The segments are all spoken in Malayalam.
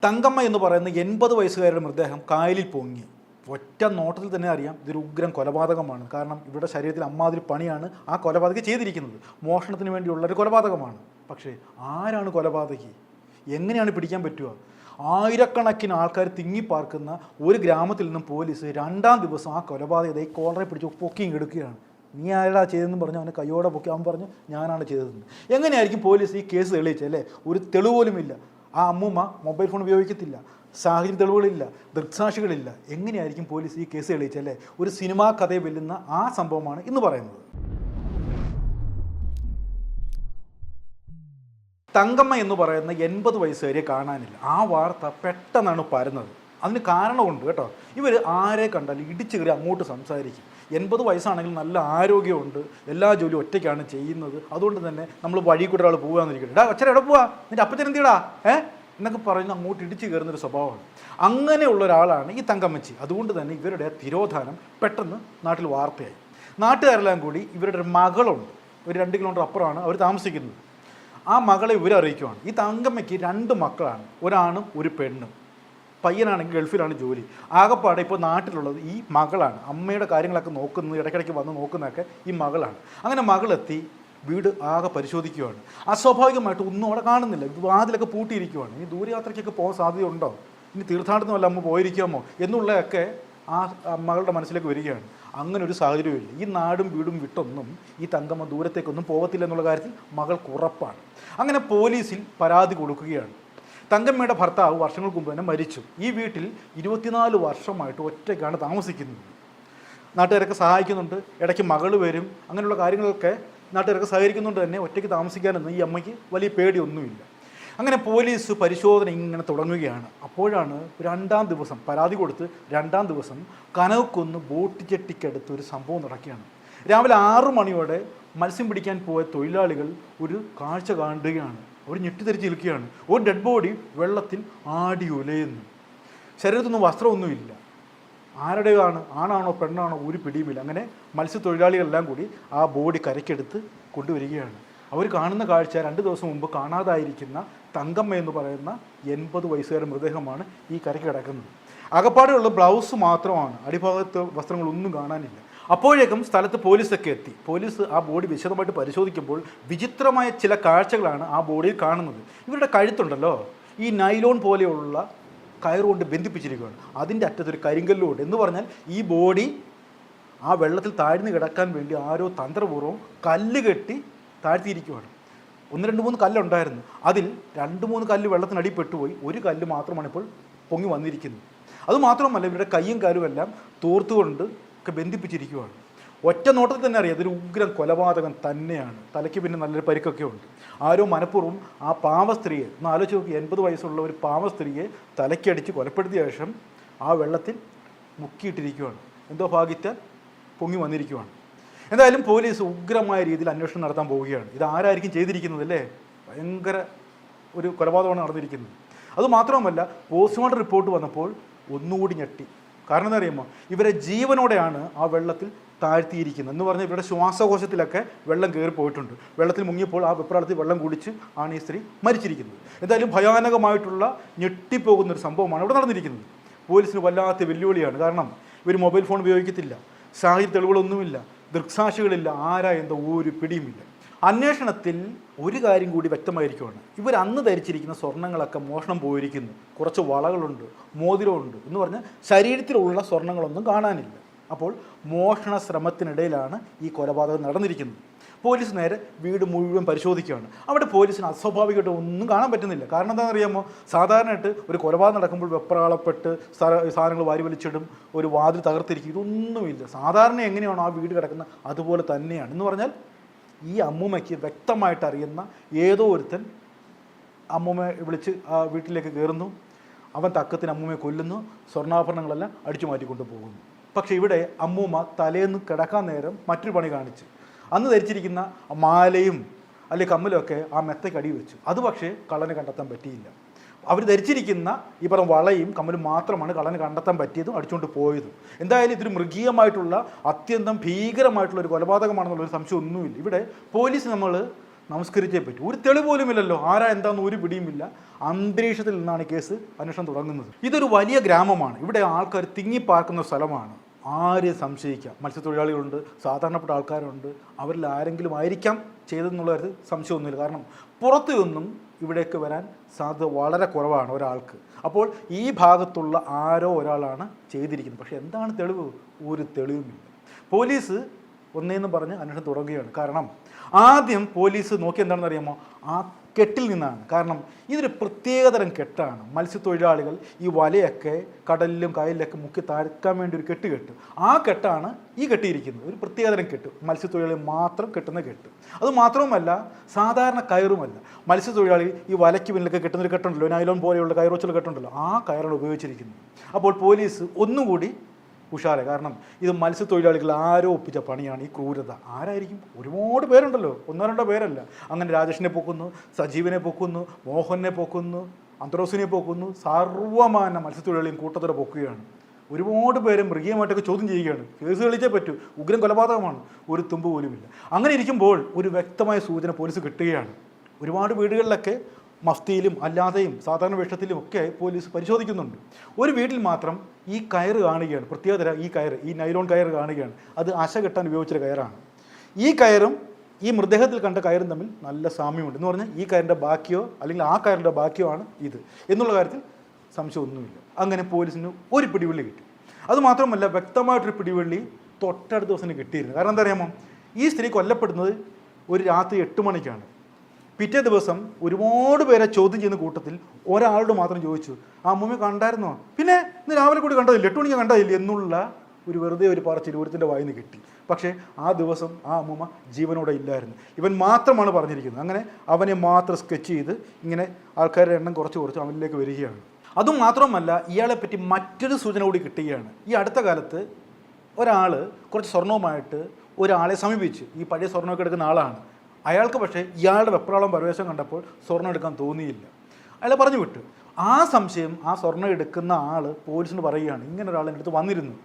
തങ്കമ്മ എന്ന് പറയുന്ന 80 വയസ്സുകാരുടെ മൃതദേഹം കായലിൽ പൊങ്ങി. ഒറ്റ നോട്ടത്തിൽ തന്നെ അറിയാം ഇതൊരു ഉഗ്രം കൊലപാതകമാണ്. കാരണം ഇവരുടെ ശരീരത്തിൽ അമ്മാതിരി പണിയാണ് ആ കൊലപാതകം ചെയ്തിരിക്കുന്നത്. മോഷണത്തിന് വേണ്ടിയുള്ളൊരു കൊലപാതകമാണ്. പക്ഷേ ആരാണ് കൊലപാതകി? എങ്ങനെയാണ് പിടിക്കാൻ പറ്റുക? ആയിരക്കണക്കിന് ആൾക്കാർ തിങ്ങിപ്പാർക്കുന്ന ഒരു ഗ്രാമത്തിൽ നിന്നും പോലീസ് 2-ാം ദിവസം ആ കൊലപാതകത്തെ കോളറെ പിടിച്ച് പൊക്കിയും എടുക്കുകയാണ്. നീ ആരാ ചെയ്തതെന്ന് പറഞ്ഞു അവനെ കയ്യോടെ പൊക്കി. അവൻ പറഞ്ഞു ഞാനാണ് ചെയ്തതെന്ന്. എങ്ങനെയായിരിക്കും പോലീസ് ഈ കേസ് തെളിയിച്ചല്ലേ? ഒരു തെളിവുപോലുമില്ല. ആ അമ്മൂമ്മ മൊബൈൽ ഫോൺ ഉപയോഗിക്കത്തില്ല, സാഹചര്യ തെളിവുകളില്ല, ദൃക്സാക്ഷികളില്ല. എങ്ങനെയായിരിക്കും പോലീസ് ഈ കേസ് തെളിയിച്ചല്ലേ? ഒരു സിനിമാ കഥയെ വെല്ലുന്ന ആ സംഭവമാണ് ഇന്ന് പറയുന്നത്. തങ്കമ്മ എന്ന് പറയുന്ന 80 വയസ്സുകാരെ കാണാനില്ല. ആ വാർത്ത പെട്ടെന്നാണ് പരന്നത്. അതിന് കാരണമുണ്ട് കേട്ടോ. ഇവർ ആരെ കണ്ടാലും ഇടിച്ചു കയറി അങ്ങോട്ട് സംസാരിക്കും. 80 വയസ്സാണെങ്കിൽ നല്ല ആരോഗ്യമുണ്ട്, എല്ലാ ജോലിയും ഒറ്റയ്ക്കാണ് ചെയ്യുന്നത്. അതുകൊണ്ട് തന്നെ നമ്മൾ വഴി കൂടെ ഒരാൾ പോകാമെന്നിരിക്കട്ടെ, ഡാ അച്ഛൻ എവിടെ പോവാ, നിൻ്റെ അപ്പച്ചൻ എന്തിടാ എന്നൊക്കെ പറഞ്ഞ് അങ്ങോട്ട് ഇടിച്ചു കയറുന്നൊരു സ്വഭാവമാണ്. അങ്ങനെയുള്ള ഒരാളാണ് ഈ തങ്കമ്മച്ചി. അതുകൊണ്ട് തന്നെ ഇവരുടെ തിരോധാനം പെട്ടെന്ന് നാട്ടിൽ വാർത്തയായി. നാട്ടുകാരെല്ലാം കൂടി ഇവരുടെ ഒരു മകളുണ്ട്, ഒരു 2 കിലോമീറ്റർ അപ്പുറമാണ് അവർ താമസിക്കുന്നത്. ആ മകളെ ഇവരറിയിക്കുവാണ്. ഈ തങ്കമ്മയ്ക്ക് 2 മക്കളാണ്, ഒരാണും ഒരു പെണ്ണും. പയ്യനാണെങ്കിൽ ഗൾഫിലാണ് ജോലി. ആകെപ്പാടെ ഇപ്പോൾ നാട്ടിലുള്ളത് ഈ മകളാണ്. അമ്മയുടെ കാര്യങ്ങളൊക്കെ നോക്കുന്നത്, ഇടയ്ക്കിടയ്ക്ക് വന്ന് നോക്കുന്നതൊക്കെ ഈ മകളാണ്. അങ്ങനെ മകളെത്തി വീട് ആകെ പരിശോധിക്കുകയാണ്. അസ്വാഭാവികമായിട്ട് ഒന്നും അവിടെ കാണുന്നില്ല. വാതിലൊക്കെ പൂട്ടിയിരിക്കുവാണ്. ഇനി ദൂരയാത്രയ്ക്കൊക്കെ പോകാൻ സാധ്യതയുണ്ടോ, ഇനി തീർത്ഥാടനം വല്ല അമ്മ പോയിരിക്കാമോ എന്നുള്ളതൊക്കെ ആ മകളുടെ മനസ്സിലേക്ക് വരികയാണ്. അങ്ങനെ ഒരു സാഹചര്യമില്ല. ഈ നാടും വീടും വിട്ടൊന്നും ഈ തങ്കമ്മ ദൂരത്തേക്കൊന്നും പോകത്തില്ല എന്നുള്ള കാര്യത്തിൽ മകൾക്ക് ഉറപ്പാണ്. അങ്ങനെ പോലീസിൽ പരാതി കൊടുക്കുകയാണ്. തങ്കമ്മയുടെ ഭർത്താവ് വർഷങ്ങൾക്ക് മുമ്പ് തന്നെ മരിച്ചു. ഈ വീട്ടിൽ 24 വർഷമായിട്ട് ഒറ്റയ്ക്കാണ് താമസിക്കുന്നത്. നാട്ടുകാരൊക്കെ സഹായിക്കുന്നുണ്ട്, ഇടയ്ക്ക് മകൾ വരും, അങ്ങനെയുള്ള കാര്യങ്ങളൊക്കെ നാട്ടുകാരൊക്കെ സഹകരിക്കുന്നുണ്ട്. തന്നെ ഒറ്റയ്ക്ക് താമസിക്കാനൊന്നും ഈ അമ്മയ്ക്ക് വലിയ പേടിയൊന്നുമില്ല. അങ്ങനെ പോലീസ് പരിശോധന ഇങ്ങനെ തുടങ്ങുകയാണ്. അപ്പോഴാണ് 2-ാം ദിവസം പരാതി കൊടുത്ത് 2-ാം ദിവസം കനകക്കുന്ന് ബോട്ട് ജെട്ടിക്കടുത്ത് ഒരു സംഭവം നടക്കുകയാണ്. രാവിലെ 6 മണിയോടെ മത്സ്യം പിടിക്കാൻ പോയ തൊഴിലാളികൾ ഒരു കാഴ്ച കാണുകയാണ്. അവർ ഞെട്ടിത്തെറിച്ച് നിൽക്കുകയാണ്. ഒരു ഡെഡ് ബോഡി വെള്ളത്തിൽ ആടി ഉലയുന്നു. ശരീരത്തൊന്നും വസ്ത്രമൊന്നുമില്ല. ആരുടെയാണ്, ആണാണോ പെണ്ണാണോ ഒരു പിടിയുമില്ല. അങ്ങനെ മത്സ്യത്തൊഴിലാളികളെല്ലാം കൂടി ആ ബോഡി കരയ്ക്കെടുത്ത് കൊണ്ടുവരികയാണ്. അവർ കാണുന്ന കാഴ്ച 2 ദിവസം മുമ്പ് കാണാതായിരിക്കുന്ന തങ്കമ്മ എന്ന് പറയുന്ന 80 വയസ്സുകാരുടെ മൃതദേഹമാണ് ഈ കരയ്ക്ക് കിടക്കുന്നത്. അകപ്പാടെയുള്ള ബ്ലൗസ് മാത്രമാണ്, അടിഭാഗത്ത് വസ്ത്രങ്ങളൊന്നും കാണാനില്ല. അപ്പോഴേക്കും സ്ഥലത്ത് പോലീസൊക്കെ എത്തി. പോലീസ് ആ ബോഡി വിശദമായിട്ട് പരിശോധിക്കുമ്പോൾ വിചിത്രമായ ചില കാഴ്ചകളാണ് ആ ബോഡിയിൽ കാണുന്നത്. ഇവരുടെ കഴുത്തുണ്ടല്ലോ, ഈ നൈലോൺ പോലെയുള്ള കയറുകൊണ്ട് ബന്ധിപ്പിച്ചിരിക്കുകയാണ്. അതിൻ്റെ അറ്റത്തൊരു കരിങ്കല്ലുണ്ട്. എന്ന് പറഞ്ഞാൽ ഈ ബോഡി ആ വെള്ളത്തിൽ താഴ്ന്നു കിടക്കാൻ വേണ്ടി ആരോ തന്ത്രപൂർവ്വം കല്ല് കെട്ടി താഴ്ത്തിയിരിക്കുകയാണ്. 1, 2, 3 കല്ലുണ്ടായിരുന്നു. അതിൽ 2-3 കല്ല് വെള്ളത്തിനടി പെട്ടുപോയി. ഒരു കല്ല് മാത്രമാണ് ഇപ്പോൾ പൊങ്ങി വന്നിരിക്കുന്നത്. അതുമാത്രമല്ല, ഇവരുടെ കയ്യും കാലും എല്ലാം തോർത്തുകൊണ്ട് ഒക്കെ ബന്ധിപ്പിച്ചിരിക്കുകയാണ്. ഒറ്റ നോട്ടത്തിൽ തന്നെ അറിയാം ഇതൊരു ഉഗ്രം കൊലപാതകം തന്നെയാണ്. തലയ്ക്ക് പിന്നെ നല്ലൊരു പരിക്കൊക്കെ ഉണ്ട്. ആരോ മനഃപൂർവ്വം ആ പാവ സ്ത്രീയെ, ഒന്ന് ആലോചിച്ച് നോക്കി, 80 വയസ്സുള്ള ഒരു പാവ സ്ത്രീയെ തലയ്ക്കടിച്ച് കൊലപ്പെടുത്തിയ ശേഷം ആ വെള്ളത്തിൽ മുക്കിയിട്ടിരിക്കുകയാണ്. എന്തോ ഭാഗ്യത്താൽ പൊങ്ങി വന്നിരിക്കുകയാണ്. എന്തായാലും പോലീസ് ഉഗ്രമായ രീതിയിൽ അന്വേഷണം നടത്താൻ പോവുകയാണ്. ഇത് ആരായിരിക്കും ചെയ്തിരിക്കുന്നത് അല്ലേ? ഭയങ്കര ഒരു കൊലപാതകമാണ് നടന്നിരിക്കുന്നത്. അതുമാത്രമല്ല, പോസ്റ്റ്മോർട്ടം റിപ്പോർട്ട് വന്നപ്പോൾ ഒന്നുകൂടി ഞെട്ടി. കാരണം എന്താ അറിയുമോ, ഇവരെ ജീവനോടെയാണ് ആ വെള്ളത്തിൽ താഴ്ത്തിയിരിക്കുന്നത്. എന്ന് പറഞ്ഞാൽ ഇവരുടെ ശ്വാസകോശത്തിലൊക്കെ വെള്ളം കയറി പോയിട്ടുണ്ട്. വെള്ളത്തിൽ മുങ്ങിയപ്പോൾ ആ വെപ്രാളത്തിൽ വെള്ളം കുടിച്ച് ആണ് ഈ സ്ത്രീ മരിച്ചിരിക്കുന്നത്. എന്തായാലും ഭയാനകമായിട്ടുള്ള ഞെട്ടിപ്പോകുന്നൊരു സംഭവമാണ് ഇവിടെ നടന്നിരിക്കുന്നത്. പോലീസിന് വല്ലാത്ത വെല്ലുവിളിയാണ്. കാരണം ഇവർ മൊബൈൽ ഫോൺ ഉപയോഗിക്കത്തില്ല, സാഹചര്യ തെളിവുകളൊന്നുമില്ല, ദൃക്സാക്ഷികളില്ല, ആരാ എന്തോ ഒരു പിടിയുമില്ല. അന്വേഷണത്തിൽ ഒരു കാര്യം കൂടി വ്യക്തമായിരിക്കുകയാണ്. ഇവർ അന്ന് ധരിച്ചിരിക്കുന്ന സ്വർണ്ണങ്ങളൊക്കെ മോഷണം പോയിരിക്കുന്നു. കുറച്ച് വളകളുണ്ട്, മോതിരമുണ്ട് എന്ന് പറഞ്ഞാൽ ശരീരത്തിലുള്ള സ്വർണ്ണങ്ങളൊന്നും കാണാനില്ല. അപ്പോൾ മോഷണ ശ്രമത്തിനിടയിലാണ് ഈ കൊലപാതകം നടന്നിരിക്കുന്നത്. പോലീസ് നേരെ വീട് മുഴുവൻ പരിശോധിക്കുകയാണ്. അവിടെ പോലീസിന് അസ്വാഭാവികമായിട്ട് ഒന്നും കാണാൻ പറ്റുന്നില്ല. കാരണം എന്താണെന്ന് അറിയാമോ, സാധാരണയായിട്ട് ഒരു കൊലപാതകം നടക്കുമ്പോൾ വെപ്രാളപ്പെട്ട് സാധനങ്ങൾ വാരി വലിച്ചിടും, ഒരു വാതിൽ തകർത്തിരിക്കും. ഇതൊന്നുമില്ല. സാധാരണ എങ്ങനെയാണോ ആ വീട് കിടക്കുന്നത് അതുപോലെ തന്നെയാണ്. എന്ന് പറഞ്ഞാൽ ഈ അമ്മൂമ്മയ്ക്ക് വ്യക്തമായിട്ട് അറിയുന്ന ഏതോ ഒരുത്തൻ അമ്മൂമ്മയെ വിളിച്ച് ആ വീട്ടിലേക്ക് കയറുന്നു. അവൻ തക്കത്തിന് അമ്മൂമ്മയെ കൊല്ലുന്നു. സ്വർണ്ണാഭരണങ്ങളെല്ലാം അടിച്ചു മാറ്റിക്കൊണ്ട് പോകുന്നു. പക്ഷേ ഇവിടെ അമ്മൂമ്മ തലേന്ന് കിടക്കാൻ നേരം മറ്റൊരു പണി കാണിച്ചു. അന്ന് ധരിച്ചിരിക്കുന്ന മാലയും അല്ലെങ്കിൽ കമ്മലൊക്കെ ആ മെത്തയ്ക്ക് വെച്ചു. അത് പക്ഷേ കള്ളനെ കണ്ടെത്താൻ പറ്റിയില്ല. അവർ ധരിച്ചിരിക്കുന്ന ഈ പറഞ്ഞ വളയും കമ്മലും മാത്രമാണ് കള്ളന് കണ്ടെത്താൻ പറ്റിയതും അടിച്ചുകൊണ്ട് പോയതും. എന്തായാലും ഇതൊരു മൃഗീയമായിട്ടുള്ള അത്യന്തം ഭീകരമായിട്ടുള്ള ഒരു കൊലപാതകമാണെന്നുള്ളൊരു സംശയം ഒന്നുമില്ല. ഇവിടെ പോലീസ് നമ്മൾ നമസ്കരിച്ചേ പറ്റൂ. ഒരു തെളിവ് പോലുമില്ലല്ലോ, ആരാ എന്താണെന്ന് ഒരു പിടിയുമില്ല. അന്തരീക്ഷത്തിൽ നിന്നാണ് കേസ് അന്വേഷണം തുടങ്ങുന്നത്. ഇതൊരു വലിയ ഗ്രാമമാണ്, ഇവിടെ ആൾക്കാർ തിങ്ങിപ്പാർക്കുന്ന സ്ഥലമാണ്. ആരെയും സംശയിക്കാം. മത്സ്യത്തൊഴിലാളികളുണ്ട്, സാധാരണപ്പെട്ട ആൾക്കാരുണ്ട്, അവരിൽ ആരെങ്കിലും ആയിരിക്കാം ചെയ്തെന്നുള്ള കാര്യത്തിൽ സംശയമൊന്നുമില്ല. കാരണം പുറത്തു നിന്നും ഇവിടേക്ക് വരാൻ സാധ്യത വളരെ കുറവാണ് ഒരാൾക്ക്. അപ്പോൾ ഈ ഭാഗത്തുള്ള ആരോ ഒരാളാണ് ചെയ്തിരിക്കുന്നത്. പക്ഷേ എന്താണ് തെളിവ്? ഒരു തെളിവുമില്ല. പോലീസ് ഒന്നേന്ന് പറഞ്ഞ് അന്വേഷണം തുടങ്ങുകയാണ്. കാരണം ആദ്യം പോലീസ് നോക്കി എന്താണെന്ന് അറിയാമോ? ആ കെട്ടിൽ നിന്നാണ്. കാരണം ഇതൊരു പ്രത്യേകതരം കെട്ടാണ്. മത്സ്യത്തൊഴിലാളികൾ ഈ വലയൊക്കെ കടലിലും കായലിലൊക്കെ മുക്കി താഴ്ക്കാൻ വേണ്ടി ഒരു കെട്ട്. ആ കെട്ടാണ് ഈ കെട്ടിയിരിക്കുന്നത്. ഒരു പ്രത്യേകതരം കെട്ട്, മത്സ്യത്തൊഴിലാളി മാത്രം കെട്ടുന്ന കെട്ട്. അത് മാത്രവുമല്ല, സാധാരണ കയറുമല്ല. മത്സ്യത്തൊഴിലാളി ഈ വലയ്ക്ക് പിന്നിലൊക്കെ കെട്ടുന്നൊരു കെട്ടുണ്ടല്ലോ, നൈലോൺ പോലെയുള്ള കയറോച്ചുള്ള കെട്ടുണ്ടല്ലോ, ആ കയറാണ് ഉപയോഗിച്ചിരിക്കുന്നത്. അപ്പോൾ പോലീസ് ഒന്നുകൂടി ഉഷാറെ. കാരണം ഇത് മത്സ്യത്തൊഴിലാളികൾ ആരോ ഒപ്പിച്ച പണിയാണ് ഈ ക്രൂരത. ആരായിരിക്കും? ഒരുപാട് പേരുണ്ടല്ലോ, ഒന്നോ രണ്ടോ പേരല്ല. അങ്ങനെ രാജേഷിനെ പൊക്കുന്നു, സജീവനെ പൊക്കുന്നു, മോഹനെ പൊക്കുന്നു, അന്ത്രോസിനെ പൊക്കുന്നു, സർവമാന മത്സ്യത്തൊഴിലാളിയും കൂട്ടത്തോടെ പൊക്കുകയാണ്. ഒരുപാട് പേരെ മൃഗീയമായിട്ടൊക്കെ ചോദ്യം ചെയ്യുകയാണ്. കേസ് കളിച്ചേ പറ്റൂ, ഉഗ്രം കൊലപാതകമാണ്, ഒരു തുമ്പ് പോലുമില്ല. അങ്ങനെ ഇരിക്കുമ്പോൾ ഒരു വ്യക്തമായ സൂചന പോലീസ് കിട്ടുകയാണ്. ഒരുപാട് വീടുകളിലൊക്കെ മഫ്തിയിലും അല്ലാതെയും സാധാരണ വേഷത്തിലും ഒക്കെ പോലീസ് പരിശോധിക്കുന്നുണ്ട്. ഒരു വീട്ടിൽ മാത്രം ഈ കയറ് കാണുകയാണ്. പ്രത്യേകതര ഈ കയറ്, ഈ നൈലോൺ കയറ് കാണുകയാണ്. അത് അശ കെട്ടാൻ ഉപയോഗിച്ചൊരു കയറാണ്. ഈ കയറും ഈ മൃതദേഹത്തിൽ കണ്ട കയറും തമ്മിൽ നല്ല സാമ്യമുണ്ട്. എന്ന് പറഞ്ഞാൽ ഈ കയറിൻ്റെ ബാക്കിയോ അല്ലെങ്കിൽ ആ കയറിൻ്റെ ബാക്കിയോ ആണ് ഇത് എന്നുള്ള കാര്യത്തിൽ സംശയമൊന്നുമില്ല. അങ്ങനെ പോലീസിന് ഒരു പിടിവള്ളി കിട്ടി. അതുമാത്രമല്ല, വ്യക്തമായിട്ടൊരു പിടിവള്ളി തൊട്ടടുത്ത ദിവസം കിട്ടിയിരുന്നു. കാരണം എന്താ അറിയാമോ? ഈ സ്ത്രീ കൊല്ലപ്പെടുന്നത് ഒരു രാത്രി 8 മണിക്കാണ്. പിറ്റേ ദിവസം ഒരുപാട് പേരെ ചോദ്യം ചെയ്യുന്ന കൂട്ടത്തിൽ ഒരാളോട് മാത്രം ചോദിച്ചു, ആ അമ്മൂമ്മ കണ്ടായിരുന്നോ? പിന്നെ ഇന്ന് രാവിലെ കൂടി കണ്ടതില്ല, 8 മണിക്ക് കണ്ടതില്ല എന്നുള്ള ഒരു വെറുതെ ഒരു പറച്ചിൽ ഒരുത്തിൻ്റെ വായിൽ നിന്ന് കിട്ടി. പക്ഷേ ആ ദിവസം ആ അമ്മൂമ്മ ജീവനോടെ ഇല്ലായിരുന്നു. ഇവൻ മാത്രമാണ് പറഞ്ഞിരിക്കുന്നത്. അങ്ങനെ അവനെ മാത്രം സ്കെച്ച് ചെയ്ത് ഇങ്ങനെ ആൾക്കാരുടെ എണ്ണം കുറച്ച് അവനിലേക്ക് വരികയാണ്. അതും മാത്രമല്ല, ഇയാളെപ്പറ്റി മറ്റൊരു സൂചന കൂടി കിട്ടുകയാണ്. ഈ അടുത്ത കാലത്ത് ഒരാൾ കുറച്ച് സ്വർണവുമായിട്ട് ഒരാളെ സമീപിച്ചു. ഈ പഴയ സ്വർണ്ണമൊക്കെ എടുക്കുന്ന ആളാണ്. അയാൾക്ക് പക്ഷേ ഇയാളുടെ വെപ്രാളം പരവേശം കണ്ടപ്പോൾ സ്വർണ്ണം എടുക്കാൻ തോന്നിയില്ല. അയാളെ പറഞ്ഞു വിട്ടു. ആ സംശയം ആ സ്വർണ്ണം എടുക്കുന്ന ആൾ പോലീസിന് പറയുകയാണ്, ഇങ്ങനെ ഒരാൾ എൻ്റെ അടുത്ത് വന്നിരുന്നു,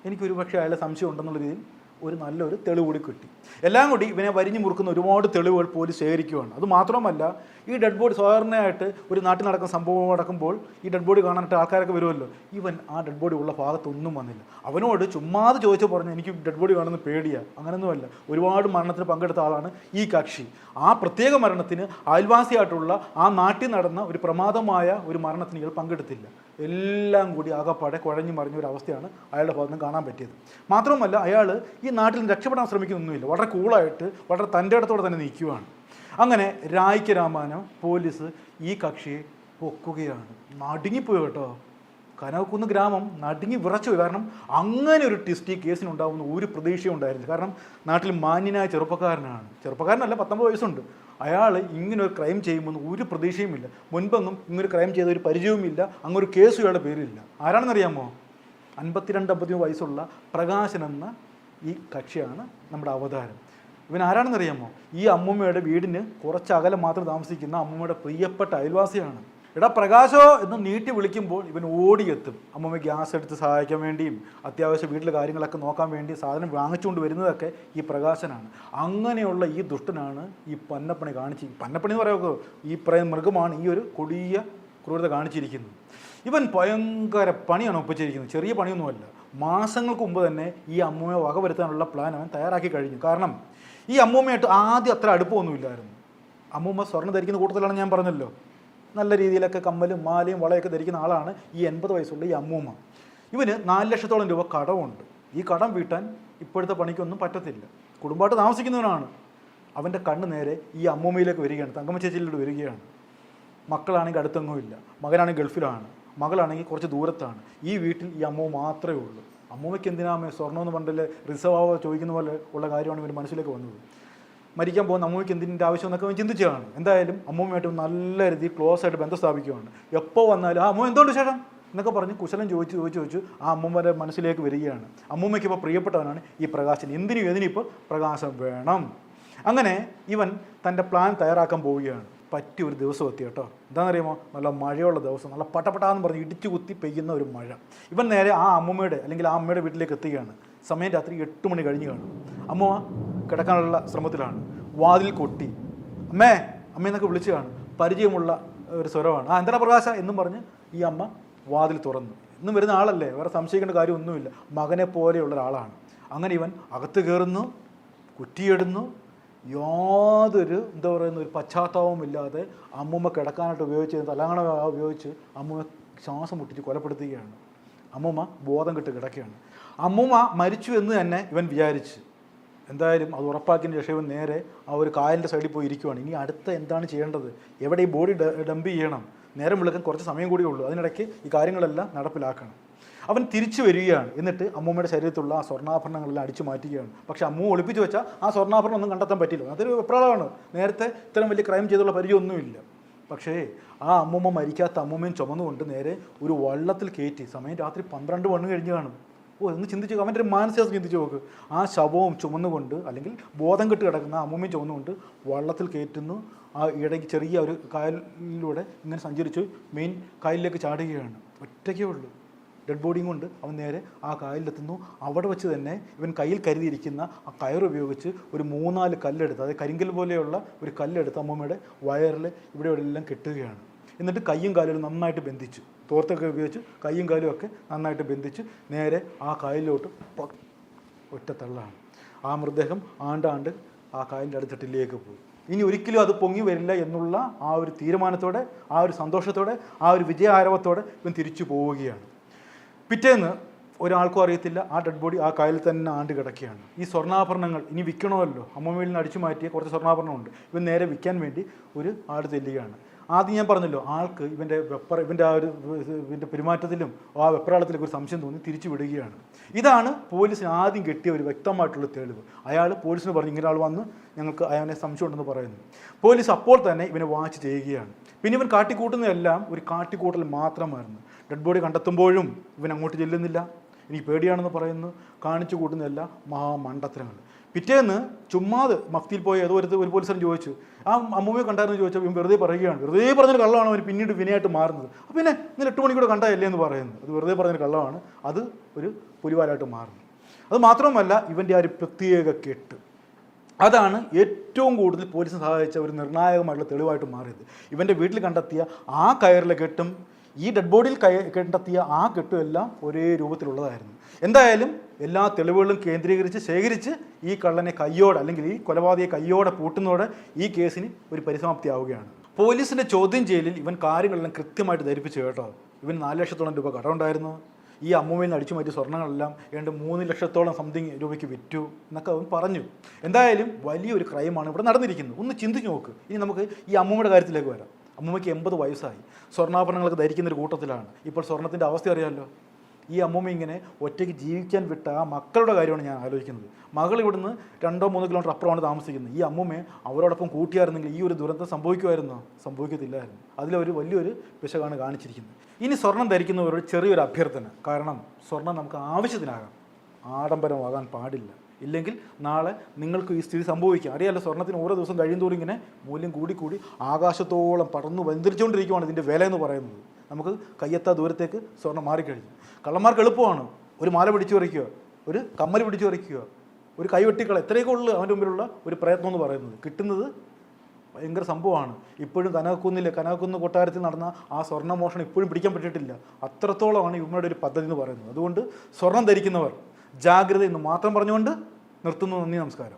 എനിക്കൊരു പക്ഷേ അയാളെ സംശയം ഉണ്ടെന്നുള്ള രീതിയിൽ ഒരു നല്ലൊരു തെളിവ് കൂടി കിട്ടി. എല്ലാം കൂടി ഇവനെ വരിഞ്ഞു മുറുക്കുന്ന ഒരുപാട് തെളിവുകൾ പോലീസ് ശേഖരിക്കുകയാണ്. അതുമാത്രമല്ല, ഈ ഡെഡ് ബോഡി സാധാരണയായിട്ട് ഒരു നാട്ടിൽ നടക്കുന്ന സംഭവം നടക്കുമ്പോൾ ഈ ഡെഡ് ബോഡി കാണാനായിട്ട് ആൾക്കാരൊക്കെ വരുമല്ലോ. ഇവൻ ആ ഡെഡ് ബോഡി ഉള്ള ഭാഗത്തൊന്നും വന്നില്ല. അവനോട് ചുമ്മാതെ ചോദിച്ചു പറഞ്ഞു, എനിക്ക് ഡെഡ് ബോഡി കാണുന്ന പേടിയാണ്. അങ്ങനെയൊന്നുമല്ല, ഒരുപാട് മരണത്തിന് പങ്കെടുത്ത ആളാണ് ഈ കക്ഷി. ആ പ്രത്യേക മരണത്തിന് അയൽവാസിയായിട്ടുള്ള ആ നാട്ടിൽ നടന്ന ഒരു പ്രമാദമായ ഒരു മരണത്തിന് ഇയാൾ പങ്കെടുത്തില്ല. എല്ലാം കൂടി ആകപ്പാടെ കുഴഞ്ഞു മറിഞ്ഞ ഒരു അവസ്ഥയാണ് അയാളുടെ ഭാഗത്ത് നിന്ന് കാണാൻ പറ്റിയത്. മാത്രമല്ല, അയാൾ ഈ നാട്ടിൽ നിന്ന് രക്ഷപ്പെടാൻ ശ്രമിക്കുന്നൊന്നുമില്ല. വളരെ കൂളായിട്ട് വളരെ തൻ്റെ ഇടത്തോടെ തന്നെ നിൽക്കുകയാണ്. അങ്ങനെ രായ്ക്ക് രാമാനം പോലീസ് ഈ കക്ഷിയെ പൊക്കുകയാണ്. നടുങ്ങിപ്പോയി കേട്ടോ. കനകക്കുന്ന് ഗ്രാമം നടുങ്ങി വിറച്ചു. കാരണം അങ്ങനെ ഒരു ട്വിസ്റ്റ് ഈ കേസിനുണ്ടാവുന്ന ഒരു പ്രതീക്ഷയും ഉണ്ടായിരുന്നില്ല. കാരണം നാട്ടിൽ മാന്യനായ ചെറുപ്പക്കാരനല്ല, 19 വയസ്സുണ്ട്. അയാൾ ഇങ്ങനൊരു ക്രൈം ചെയ്യുമെന്ന് ഒരു പ്രതീക്ഷയുമില്ല. മുൻപൊന്നും ഇങ്ങനൊരു ക്രൈം ചെയ്ത ഒരു പരിചയവുമില്ല. അങ്ങൊരു കേസും ഇയാളുടെ പേരില്ല. ആരാണെന്നറിയാമോ? 52-53 വയസ്സുള്ള പ്രകാശൻ എന്ന ഈ കക്ഷിയാണ് നമ്മുടെ അവതാരം. ഇവൻ ആരാണെന്നറിയാമോ? ഈ അമ്മൂമ്മയുടെ വീടിന് കുറച്ച് അകലം മാത്രം താമസിക്കുന്ന അമ്മൂമ്മയുടെ പ്രിയപ്പെട്ട അയൽവാസിയാണ്. എടാ പ്രകാശോ എന്ന് നീട്ടി വിളിക്കുമ്പോൾ ഇവൻ ഓടിയെത്തും. അമ്മൂമ്മ ഗ്യാസ് എടുത്ത് സഹായിക്കാൻ വേണ്ടിയും അത്യാവശ്യം വീട്ടിലെ കാര്യങ്ങളൊക്കെ നോക്കാൻ വേണ്ടി സാധനം വാങ്ങിച്ചുകൊണ്ട് വരുന്നതൊക്കെ ഈ പ്രകാശനാണ്. അങ്ങനെയുള്ള ഈ ദുഷ്ടനാണ് ഈ പന്നപ്പണി പന്നപ്പണി എന്ന് പറയുമ്പോൾ ഈ മൃഗമാണ് ഈ ഒരു കൊടിയ ക്രൂരത കാണിച്ചിരിക്കുന്നത്. ഇവൻ ഭയങ്കര പണിയാണ് ഒപ്പിച്ചിരിക്കുന്നത്. ചെറിയ പണിയൊന്നുമല്ല. മാസങ്ങൾക്ക് മുമ്പ് തന്നെ ഈ അമ്മൂമ്മയെ വകവരുത്താനുള്ള പ്ലാൻ അവൻ തയ്യാറാക്കി കഴിഞ്ഞു. കാരണം ഈ അമ്മൂമ്മയായിട്ട് ആദ്യം അത്ര അടുപ്പമൊന്നുമില്ലായിരുന്നു. അമ്മൂമ്മ സ്വർണ്ണം ധരിക്കുന്ന കൂട്ടത്തിലാണ്, ഞാൻ പറഞ്ഞല്ലോ. നല്ല രീതിയിലൊക്കെ കമ്മലും മാലയും വളയൊക്കെ ധരിക്കുന്ന ആളാണ് ഈ 80 വയസ്സുള്ള ഈ അമ്മൂമ്മ. ഇവന് 4 ലക്ഷത്തോളം രൂപ കടമുണ്ട്. ഈ കടം വീട്ടാൻ ഇപ്പോഴത്തെ പണിക്കൊന്നും പറ്റത്തില്ല. കുടുംബമായിട്ട് താമസിക്കുന്നവനാണ്. അവൻ്റെ കണ്ണ് നേരെ ഈ അമ്മൂമ്മയിലേക്ക് വരികയാണ്, തങ്കമ്മ ചേച്ചിയിലോട്ട് വരികയാണ്. മക്കളാണെങ്കിൽ അടുത്തെങ്ങും ഇല്ല, മകനാണെങ്കിൽ ഗൾഫിലാണ്, മകളാണെങ്കിൽ കുറച്ച് ദൂരത്താണ്. ഈ വീട്ടിൽ ഈ അമ്മൂമ്മ മാത്രമേ ഉള്ളൂ. അമ്മൂമ്മയ്ക്ക് എന്തിനാമേ സ്വർണ്ണമെന്ന് പണ്ടല്ലേ റിസർവ് ചോദിക്കുന്ന പോലെ ഉള്ള കാര്യമാണ് ഇവർ മനസ്സിലേക്ക് വന്നത്. മരിക്കാൻ പോകുന്ന അമ്മൂമ്മയ്ക്ക് എന്തിൻ്റെ ആവശ്യം എന്നൊക്കെ അവൻ ചിന്തിച്ചതാണ്. എന്തായാലും അമ്മൂമ്മയായിട്ട് നല്ല രീതിയിൽ ക്ലോസ് ആയിട്ട് ബന്ധം സ്ഥാപിക്കുകയാണ്. എപ്പോൾ വന്നാലും ആ അമ്മ എന്തുകൊണ്ട് ശേഷം എന്നൊക്കെ പറഞ്ഞ് കുശലം ചോദിച്ചു ആ അമ്മൂമ്മയുടെ മനസ്സിലേക്ക് വരികയാണ്. അമ്മൂമ്മയ്ക്ക് ഇപ്പോൾ പ്രിയപ്പെട്ടവനാണ് ഈ പ്രകാശൻ. എന്തിനും ഇപ്പോൾ പ്രകാശം വേണം. അങ്ങനെ ഇവൻ തൻ്റെ പ്ലാൻ തയ്യാറാക്കാൻ പോവുകയാണ്. പറ്റിയൊരു ദിവസം എത്തി കേട്ടോ. എന്താണെന്നറിയാമോ? നല്ല മഴയുള്ള ദിവസം, നല്ല പട്ടപട്ടാന്ന് പറഞ്ഞ് ഇടിച്ചു കുത്തി പെയ്യുന്ന ഒരു മഴ. ഇവൻ നേരെ ആ അമ്മൂമ്മയുടെ അല്ലെങ്കിൽ ആ അമ്മയുടെ വീട്ടിലേക്ക് എത്തുകയാണ്. സമയം രാത്രി 8 മണി കഴിഞ്ഞ് കാണും. അമ്മ കിടക്കാനുള്ള ശ്രമത്തിലാണ്. വാതിൽ കൊട്ടി. അമ്മേ അമ്മയെന്നൊക്കെ വിളിച്ചതാണ്. പരിചയമുള്ള ഒരു സ്വരമാണ്. എന്താണ് പ്രകാശ എന്നും പറഞ്ഞ് ഈ അമ്മ വാതിൽ തുറന്നു. ഇന്നും വരുന്ന ആളല്ലേ, വേറെ സംശയിക്കേണ്ട കാര്യമൊന്നുമില്ല, മകനെ പോലെയുള്ള ഒരാളാണ്. അങ്ങനെ ഇവൻ അകത്ത് കയറുന്നു, കുറ്റിയിടുന്നു. യാതൊരു എന്താ പറയുന്ന ഒരു പശ്ചാത്താപവും ഇല്ലാതെ അമ്മൂമ്മ കിടക്കാനായിട്ട് ഉപയോഗിച്ച് തലങ്ങണ ഉപയോഗിച്ച് അമ്മൂമ്മ ശ്വാസം മുട്ടിച്ച് കൊലപ്പെടുത്തുകയാണ്. അമ്മൂമ്മ ബോധം കെട്ട് കിടക്കുകയാണ്. അമ്മൂമ്മ മരിച്ചു എന്ന് തന്നെ ഇവൻ വിചാരിച്ച്. എന്തായാലും അത് ഉറപ്പാക്കിയതിന് ശേഷം ഇവൻ നേരെ ആ ഒരു കായലിൻ്റെ സൈഡിൽ പോയി ഇരിക്കുവാണ്. ഇനി അടുത്ത എന്താണ് ചെയ്യേണ്ടത്, എവിടെ ഈ ബോഡി ഡംപ് ചെയ്യണം, നേരം വിളിക്കാൻ കുറച്ച് സമയം കൂടിയേ ഉള്ളൂ, അതിനിടയ്ക്ക് ഈ കാര്യങ്ങളെല്ലാം നടപ്പിലാക്കണം. അവൻ തിരിച്ചു വരികയാണ്. എന്നിട്ട് അമ്മൂമ്മയുടെ ശരീരത്തുള്ള ആ സ്വർണ്ണാഭരണങ്ങളെല്ലാം അടിച്ചു മാറ്റുകയാണ്. പക്ഷേ അമ്മൂ ഒളിപ്പിച്ച് വെച്ചാൽ ആ സ്വർണ്ണാഭരണം ഒന്നും കണ്ടെത്താൻ പറ്റില്ല. അതൊരു വെപ്രാളമാണ്. നേരത്തെ ഇത്തരം വലിയ ക്രൈം ചെയ്തുള്ള പരിചയമൊന്നുമില്ല. പക്ഷേ ആ അമ്മൂമ്മ മരിക്കാത്ത അമ്മൂമ്മയും ചുമന്നുകൊണ്ട് നേരെ ഒരു വള്ളത്തിൽ കയറ്റി. സമയം രാത്രി 12 മണി കഴിഞ്ഞ് കാണും. ഒന്ന് ചിന്തിച്ചു, അവൻ്റെ ഒരു മാനസികാവസ്ഥ ചിന്തിച്ച് നോക്ക്. ആ ശവവും ചുമന്നുകൊണ്ട് അല്ലെങ്കിൽ ബോധം കെട്ട് കിടക്കുന്ന അമ്മൂമ്മയും ചുമന്നുകൊണ്ട് വള്ളത്തിൽ കയറ്റുന്നു. ആ ഇടയ്ക്ക് ചെറിയ ഒരു കായലിലൂടെ ഇങ്ങനെ സഞ്ചരിച്ച് മെയിൻ കായലിലേക്ക് ചാടുകയാണ്. ഒറ്റയ്ക്കേ ഉള്ളൂ. ഡെഡ് ബോഡിയും കൊണ്ട് അവൻ നേരെ ആ കായലിലെത്തുന്നു. അവിടെ വെച്ച് തന്നെ ഇവൻ കയ്യിൽ കരുതിയിരിക്കുന്ന ആ കയറുപയോഗിച്ച് ഒരു 3-4 കല്ലെടുത്ത്, അതായത് കരിങ്കൽ പോലെയുള്ള ഒരു കല്ലെടുത്ത് അമ്മൂമ്മയുടെ വയറിൽ ഇവിടെ എല്ലാം കെട്ടുകയാണ്. എന്നിട്ട് കയ്യും കാലും നന്നായിട്ട് ബന്ധിച്ചു. തോർത്തൊക്കെ ഉപയോഗിച്ച് കയ്യും കാലും ഒക്കെ നന്നായിട്ട് ബന്ധിച്ച് നേരെ ആ കായലിലോട്ട് ഒറ്റ തള്ളാണ്. ആ മൃതദേഹം ആണ്ടാണ്ട് ആ കായലിൻ്റെ അടുത്തിട്ടിലേക്ക് പോയി. ഇനി ഒരിക്കലും അത് പൊങ്ങി വരില്ല എന്നുള്ള ആ ഒരു തീരുമാനത്തോടെ, ആ ഒരു സന്തോഷത്തോടെ, ആ ഒരു വിജയാരവത്തോടെ ഇവൻ തിരിച്ചു പോവുകയാണ്. പിറ്റേന്ന് ഒരാൾക്കും അറിയത്തില്ല, ആ ഡെഡ് ബോഡി ആ കായലിൽ തന്നെ ആണ്ട് കിടക്കുകയാണ്. ഈ സ്വർണ്ണാഭരണങ്ങൾ ഇനി വിൽക്കണമല്ലോ, അമ്മമ്മയിൽ നിന്ന് അടിച്ചു മാറ്റിയ കുറച്ച് സ്വർണ്ണാഭരണമുണ്ട്. ഇവൻ നേരെ വിൽക്കാൻ വേണ്ടി ഒരു ആട് ചെല്ലുകയാണ്. ആദ്യം ഞാൻ പറഞ്ഞല്ലോ, ആൾക്ക് ഇവൻ്റെ ആ ഒരു ഇവൻ്റെ പെരുമാറ്റത്തിലും ആ വെപ്രാളത്തിലൊക്കെ ഒരു സംശയം തോന്നി തിരിച്ചു വിടുകയാണ്. ഇതാണ് പോലീസിന് ആദ്യം കിട്ടിയ ഒരു വ്യക്തമായിട്ടുള്ള തെളിവ്. അയാൾ പോലീസിന് പറഞ്ഞു, ഇങ്ങനെ ആൾ വന്ന് ഞങ്ങൾക്ക് അയാളെ സംശയമുണ്ടെന്ന് പറയുന്നു. പോലീസ് അപ്പോൾ തന്നെ ഇവനെ വാച്ച് ചെയ്യുകയാണ്. പിന്നെ ഇവൻ കാട്ടിക്കൂട്ടുന്നതെല്ലാം ഒരു കാട്ടിക്കൂട്ടൽ മാത്രമായിരുന്നു. ഡെഡ് ബോഡി കണ്ടെത്തുമ്പോഴും ഇവൻ അങ്ങോട്ട് ചെല്ലുന്നില്ല, എനിക്ക് പേടിയാണെന്ന് പറയുന്നു. കാണിച്ചു കൂട്ടുന്നതെല്ലാം മഹാമണ്ടത്തരങ്ങൾ. പിറ്റേന്ന് ചുമ്മാതെ മഫ്തിയിൽ പോയി ഏതോ ഒരു പോലീസുകാരൻ ചോദിച്ചു, ആ അമ്മൂമ്മയെ കണ്ടായിരുന്നു ചോദിച്ചാൽ ഇവൻ വെറുതെ പറയുകയാണ്. വെറുതെ പറഞ്ഞൊരു കള്ളമാണ് അവൻ പിന്നീട് വിനയായിട്ട് മാറുന്നത്. അപ്പോൾ പിന്നെ ഇന്നലെ 8 മണിക്കൂടെ കണ്ടതല്ലേ എന്ന് പറയുന്നത്. അത് വെറുതെ പറഞ്ഞൊരു കള്ളമാണ്, അത് ഒരു പുലിവാലായിട്ട് മാറുന്നു. അത് മാത്രമല്ല, ഇവൻ്റെ ആ ഒരു പ്രത്യേക കെട്ട്, അതാണ് ഏറ്റവും കൂടുതൽ പോലീസിനെ സഹായിച്ച ഒരു നിർണായകമായിട്ടുള്ള തെളിവായിട്ട് മാറിയത്. ഇവൻ്റെ വീട്ടിൽ കണ്ടെത്തിയ ആ കയറിലെ കെട്ടും ഈ ഡെഡ് ബോഡിയിൽ കണ്ടെത്തിയ ആ കെട്ടും എല്ലാം ഒരേ രൂപത്തിലുള്ളതായിരുന്നു. എന്തായാലും എല്ലാ തെളിവുകളും കേന്ദ്രീകരിച്ച് ശേഖരിച്ച് ഈ കള്ളനെ കയ്യോടെ, അല്ലെങ്കിൽ ഈ കൊലപാതകയെ കയ്യോടെ പൂട്ടുന്നതോടെ ഈ കേസിന് ഒരു പരിസമാപ്തിയാവുകയാണ്. പോലീസിൻ്റെ ചോദ്യം ചെയ്യലിൽ ഇവൻ കാര്യങ്ങളെല്ലാം കൃത്യമായിട്ട് ധരിപ്പിച്ചു കേട്ടോ. ഇവൻ 4 ലക്ഷത്തോളം രൂപ കടമുണ്ടായിരുന്നു. ഈ അമ്മൂമ്മയിൽ നിന്ന് അടിച്ചു മാറ്റിയ സ്വർണ്ണങ്ങളെല്ലാം 3 ലക്ഷത്തോളം സംതിങ് രൂപയ്ക്ക് വിറ്റു എന്നൊക്കെ അവൻ പറഞ്ഞു. എന്തായാലും വലിയൊരു ക്രൈമാണ് ഇവിടെ നടന്നിരിക്കുന്നത്. ഒന്ന് ചിന്തിച്ച് നോക്ക്. ഇനി നമുക്ക് ഈ അമ്മൂമ്മയുടെ കാര്യത്തിലേക്ക് വരാം. അമ്മൂമ്മയ്ക്ക് 80 വയസ്സായി. സ്വർണ്ണാഭരണങ്ങളൊക്കെ ധരിക്കുന്നൊരു കൂട്ടത്തിലാണ്. ഇപ്പോൾ സ്വർണ്ണത്തിൻ്റെ അവസ്ഥ അറിയാമല്ലോ. ഈ അമ്മൂമ്മ ഇങ്ങനെ ഒറ്റയ്ക്ക് ജീവിക്കാൻ വിട്ട ആ മക്കളുടെ കാര്യമാണ് ഞാൻ ആലോചിക്കുന്നത്. മകൾ ഇവിടുന്ന് 2-3 കിലോമീറ്റർ അപ്പുറമാണ് താമസിക്കുന്നത്. ഈ അമ്മൂമ്മയെ അവരോടൊപ്പം കൂട്ടിയായിരുന്നെങ്കിൽ ഈ ഒരു ദുരന്തം സംഭവിക്കുമായിരുന്നോ? സംഭവിക്കത്തില്ലായിരുന്നു. അതിലൊരു വലിയൊരു പിശകാണ് കാണിച്ചിരിക്കുന്നത്. ഇനി സ്വർണം ധരിക്കുന്നവരോട് ചെറിയൊരു അഭ്യർത്ഥന. കാരണം സ്വർണം നമുക്ക് ആവശ്യത്തിനാകാം, ആഡംബരമാകാൻ പാടില്ല. ഇല്ലെങ്കിൽ നാളെ നിങ്ങൾക്ക് ഈ സ്ഥിതി സംഭവിക്കാം. അറിയാമല്ലോ, സ്വർണ്ണത്തിന് ഓരോ ദിവസം കഴിയുന്തോറും ഇങ്ങനെ മൂല്യം കൂടി ആകാശത്തോളം പടർന്നു വന്തിരിച്ചുകൊണ്ടിരിക്കുകയാണ് ഇതിൻ്റെ വില എന്ന് പറയുന്നത്. നമുക്ക് കയ്യെത്താ ദൂരത്തേക്ക് സ്വർണ്ണം മാറിക്കഴിഞ്ഞു. കള്ളന്മാർക്ക് എളുപ്പമാണ്. ഒരു മാല പിടിച്ചു പറിക്കുക, ഒരു കമ്മൽ പിടിച്ചു പറിക്കുക, ഒരു കൈ വെട്ടിക്കള, ഇത്രയൊക്കെ ഉള്ളു അവൻ്റെ മുമ്പിലുള്ള ഒരു പ്രയത്നം എന്ന് പറയുന്നത്. കിട്ടുന്നത് ഭയങ്കര സംഭവമാണ്. ഇപ്പോഴും കനകക്കുന്ന് കൊട്ടാരത്തിൽ നടന്ന ആ സ്വർണ്ണമോഷണം ഇപ്പോഴും പിടിക്കാൻ പറ്റിയിട്ടില്ല. അത്രത്തോളമാണ് ഇവരുടെ ഒരു പദ്ധതി എന്ന് പറയുന്നത്. അതുകൊണ്ട് സ്വർണം ധരിക്കുന്നവർ ജാഗ്രത എന്ന് മാത്രം പറഞ്ഞുകൊണ്ട് നിർത്തുന്നു. നന്ദി, നമസ്കാരം.